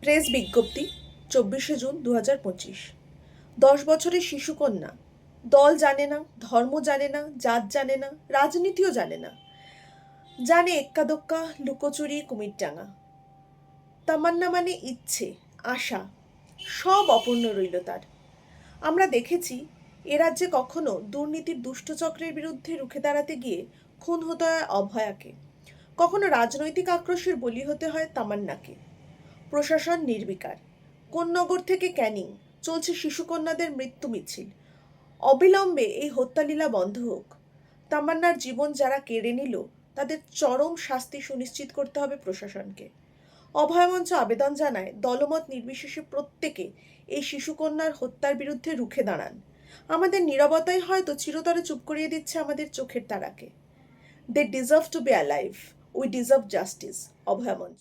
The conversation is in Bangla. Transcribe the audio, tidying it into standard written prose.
প্রেস বিজ্ঞপ্তি 24শে জুন 2025। 10 বছরের শিশুকন্যা দল জানে না, ধর্ম জানে না, জাত জানে না, রাজনীতিও জানে না, জানে এক্কা দোক্কা লুকোচুরি কুমিরডাঙ্গা। তামান্না মানে ইচ্ছে, আশা, সব অপূর্ণ রইল তার। আমরা দেখেছি এ রাজ্যে কখনো দুর্নীতির দুষ্টচক্রের বিরুদ্ধে রুখে দাঁড়াতে গিয়ে খুন হতে হয় অভয়াকে, কখনো রাজনৈতিক আক্রোশের বলি হতে হয় তামান্নাকে। প্রশাসন নির্বিকার। কোন্নগর থেকে ক্যানিং চলছে শিশুকন্যাদের মৃত্যু মিছিল। অবিলম্বে এই হত্যালীলা বন্ধ হোক। তামান্নার জীবন যারা কেড়ে নিল তাদের চরম শাস্তি সুনিশ্চিত করতে হবে প্রশাসনকে। অভয়মঞ্চ আবেদন জানায় দলমত নির্বিশেষে প্রত্যেকে এই শিশুকন্যার হত্যার বিরুদ্ধে রুখে দাঁড়ান। আমাদের নীরবতাই হয়তো চিরতরে চুপ করিয়ে দিচ্ছে আমাদের চোখের তারাকে। They deserve to be alive. We deserve justice. অভয়মঞ্চ।